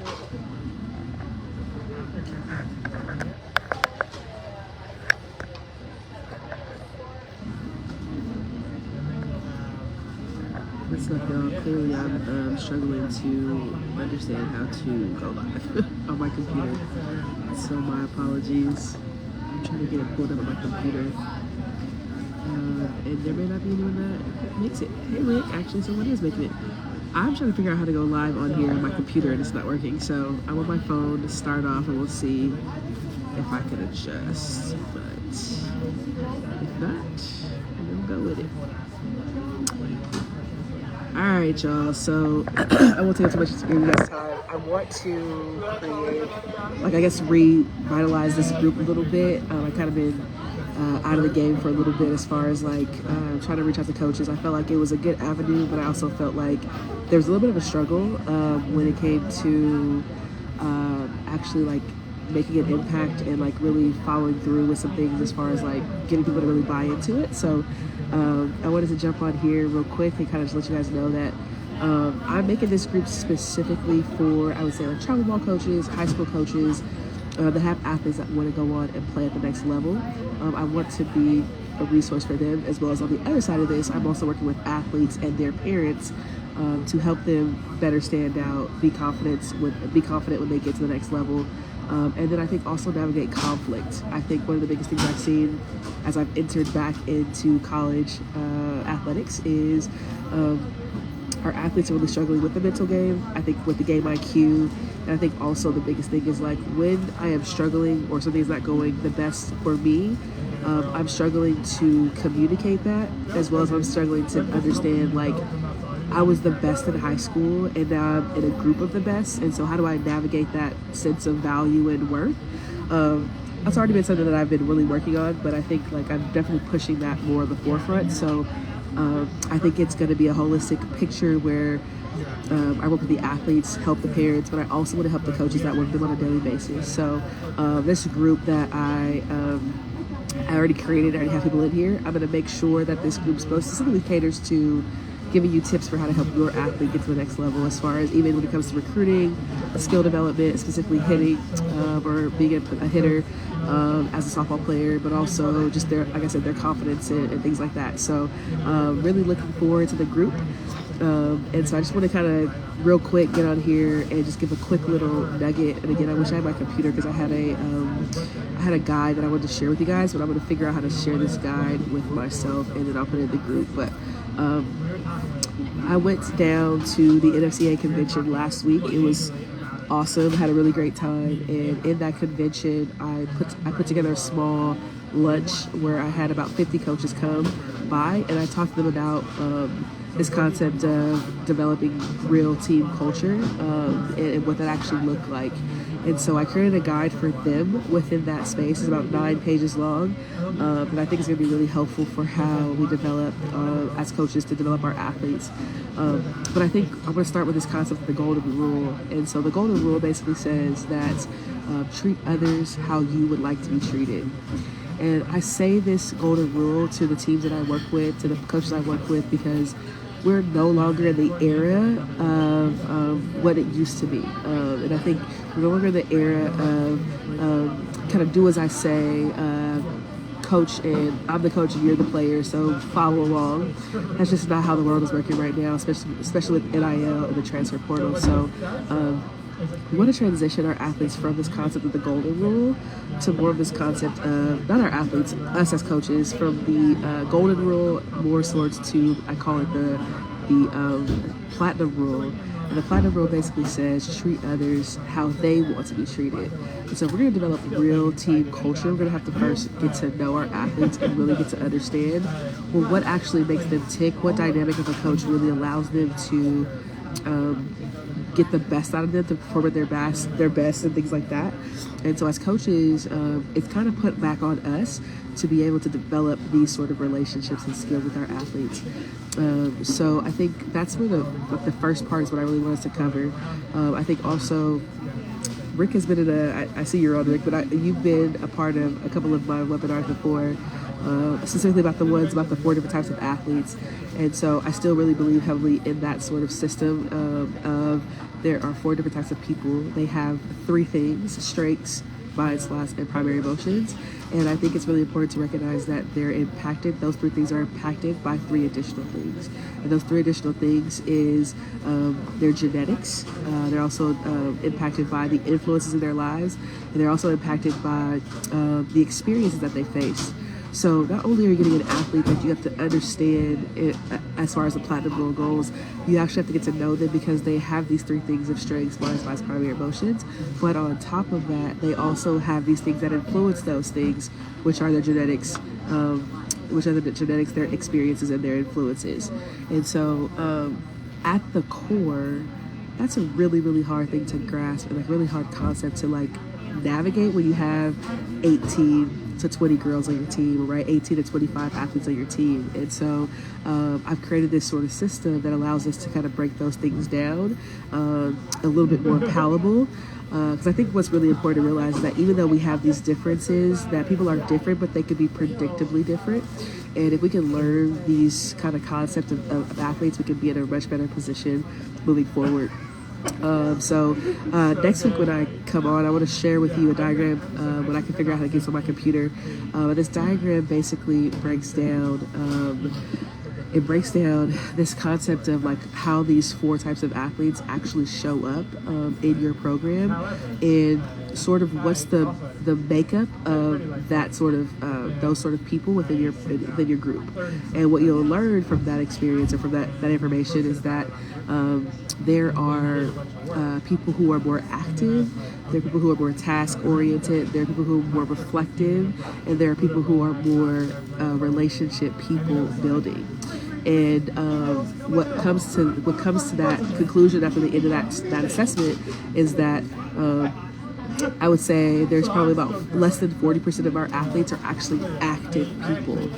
What's up, y'all? Clearly, I'm struggling to understand how to go live on my computer. So my apologies. I'm trying to get it pulled up on my computer. And there may not be anyone that makes it. Hey, Rick, actually someone is making it. I'm trying to figure out how to go live on here on my computer and it's not working. So I'm on my phone to start off and we'll see if I can adjust. But if not, we'll go with it. Alright, y'all, so I won't take up too much of you guys' time. I want to create, revitalize this group a little bit. I've kind of been out of the game for a little bit as far as trying to reach out to coaches. I felt like it was a good avenue, but I also felt like there was a little bit of a struggle when it came to actually making an impact and really following through with some things as far as getting people to really buy into it. So I wanted to jump on here real quick and kind of just let you guys know that I'm making this group specifically for, I would say, travel ball coaches, high school coaches that have athletes that want to go on and play at the next level. I want to be a resource for them, as well as on the other side of this, I'm also working with athletes and their parents to help them better stand out, be confident when they get to the next level. And then I think also navigate conflict. I think one of the biggest things I've seen as I've entered back into college athletics is our athletes are really struggling with the mental game. I think with the game IQ. And I think also the biggest thing is when I am struggling or something's not going the best for me, I'm struggling to communicate that, as well as I'm struggling to understand I was the best in high school and now I'm in a group of the best, and so how do I navigate that sense of value and worth? That's already been something that I've been really working on, but I think I'm definitely pushing that more on the forefront. So I think it's going to be a holistic picture where I work with the athletes, help the parents, but I also want to help the coaches that work with them on a daily basis. So this group that I already created, I already have people in here. I'm going to make sure that this group specifically caters to giving you tips for how to help your athlete get to the next level, as far as even when it comes to recruiting, skill development, specifically hitting or being a hitter as a softball player, but also just their confidence and things like that. So really looking forward to the group. And so I just want to kind of real quick get on here and just give a quick little nugget. And again, I wish I had my computer because I had a guide that I wanted to share with you guys, but I'm going to figure out how to share this guide with myself and then I'll put it in the group. But I went down to the NFCA convention last week. It was awesome. Had a really great time, and in that convention, I put together a small lunch where I had about 50 coaches come by, and I talked to them about this concept of developing real team culture and what that actually looked like. And so I created a guide for them within that space. It's about 9 pages long, and I think it's going to be really helpful for how we develop as coaches to develop our athletes. But I think I'm going to start with this concept of the golden rule. And so the golden rule basically says that treat others how you would like to be treated. And I say this golden rule to the teams that I work with, to the coaches I work with, because we're no longer in the era of what it used to be. And I think we're no longer in the era of kind of do as I say, coach, and I'm the coach and you're the player, so follow along. That's just not how the world is working right now, especially with NIL and the transfer portal. So we want to transition our athletes from this concept of the golden rule to more of this concept of, not our athletes, us as coaches, from the golden rule more towards to, I call it the platinum rule. And the platinum rule basically says treat others how they want to be treated. And so if we're going to develop real team culture, we're going to have to first get to know our athletes and really get to understand, well, what actually makes them tick, what dynamic of a coach really allows them to get the best out of them, to perform at their best and things like that. And so as coaches, it's kind of put back on us to be able to develop these sort of relationships and skills with our athletes. So I think that's where the first part is what I really want us to cover. I think also Rick has been I see you're on, Rick, but you've been a part of a couple of my webinars before. specifically about the 4 different types of athletes. And so I still really believe heavily in that sort of system of there are 4 different types of people. They have 3 things: strengths, mind, slots, and primary emotions. And I think it's really important to recognize that those 3 things are impacted by 3 additional things. And those 3 additional things is their genetics. They're also impacted by the influences in their lives. And they're also impacted by the experiences that they face. So not only are you getting an athlete that you have to understand it, as far as the platinum goal goals, you actually have to get to know them because they have these 3 things of strengths, mind, slots, primary emotions. But on top of that, they also have these things that influence those things, which are their genetics, their experiences, and their influences. And so at the core, that's a really, really hard thing to grasp and a really hard concept to navigate when you have 18 to 20 girls on your team, right? 18 to 25 athletes on your team. And so I've created this sort of system that allows us to kind of break those things down a little bit more palatable. Because I think what's really important to realize is that even though we have these differences, that people are different, but they could be predictably different. And if we can learn these kind of concepts of athletes, we can be in a much better position moving forward. So next week when I come on, I want to share with you a diagram when I can figure out how to get this on my computer. This diagram basically breaks down this concept of how these 4 types of athletes actually show up in your program, and sort of what's the makeup of that sort of those sort of people within your group. And what you'll learn from that experience or from that information is that there are people who are more active, there are people who are more task oriented, there are people who are more reflective, and there are people who are more relationship people building. And what comes to that conclusion after the end of that assessment is that I would say there's probably about less than 40% of our athletes are actually active people.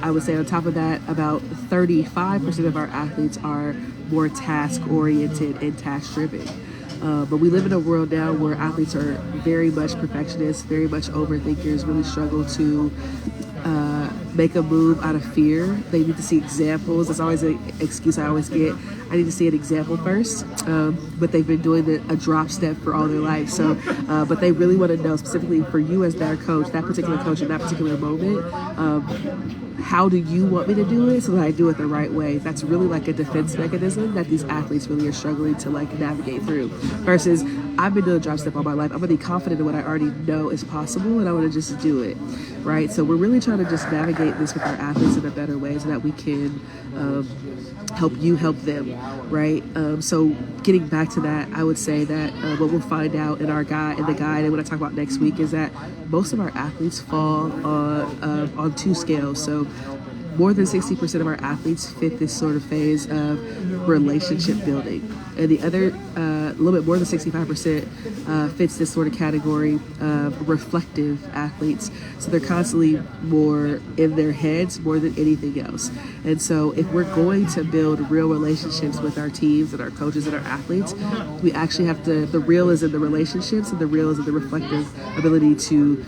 I would say on top of that, about 35% of our athletes are more task-oriented and task-driven. But we live in a world now where athletes are very much perfectionists, very much overthinkers, really struggle to make a move out of fear. They need to see examples. That's always an excuse I always get. I need to see an example first. But they've been doing a drop step for all their life. So, but they really want to know specifically for you as their coach, that particular coach in that particular moment, how do you want me to do it so that I do it the right way? That's really like a defense mechanism that these athletes really are struggling to navigate through. Versus, I've been doing a drop step all my life. I'm really confident in what I already know is possible, and I want to just do it, right? So we're really trying to just navigate this with our athletes in a better way so that we can help you help them, right? So getting back to that, I would say that what we'll find out in the guide and what I talk about next week is that most of our athletes fall on 2 scales. So more than 60% of our athletes fit this sort of phase of relationship building. And the other, a little bit more than 65% fits this sort of category of reflective athletes. So they're constantly more in their heads more than anything else. And so if we're going to build real relationships with our teams and our coaches and our athletes, we actually have to, the real is in the relationships and the real is in the reflective ability to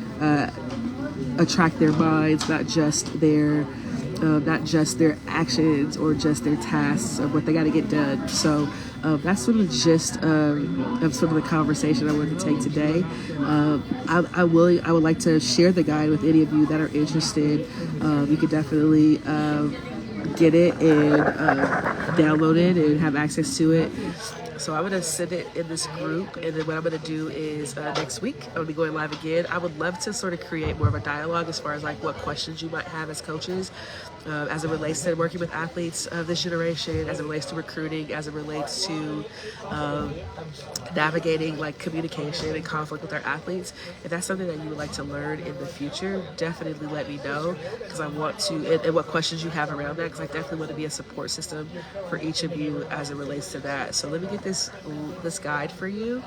attract their minds, not just their actions or just their tasks of what they got to get done. So that's sort of the gist of sort of the conversation I wanted to take today. I would like to share the guide with any of you that are interested. You could definitely get it and download it and have access to it. So I'm going to send it in this group, and then what I'm going to do is next week, I'm going to be going live again. I would love to sort of create more of a dialogue as far as what questions you might have as coaches as it relates to working with athletes of this generation, as it relates to recruiting, as it relates to navigating communication and conflict with our athletes. If that's something that you would like to learn in the future, definitely let me know, because I want to, and what questions you have around that, because I definitely want to be a support system for each of you as it relates to that. So let me get this guide for you.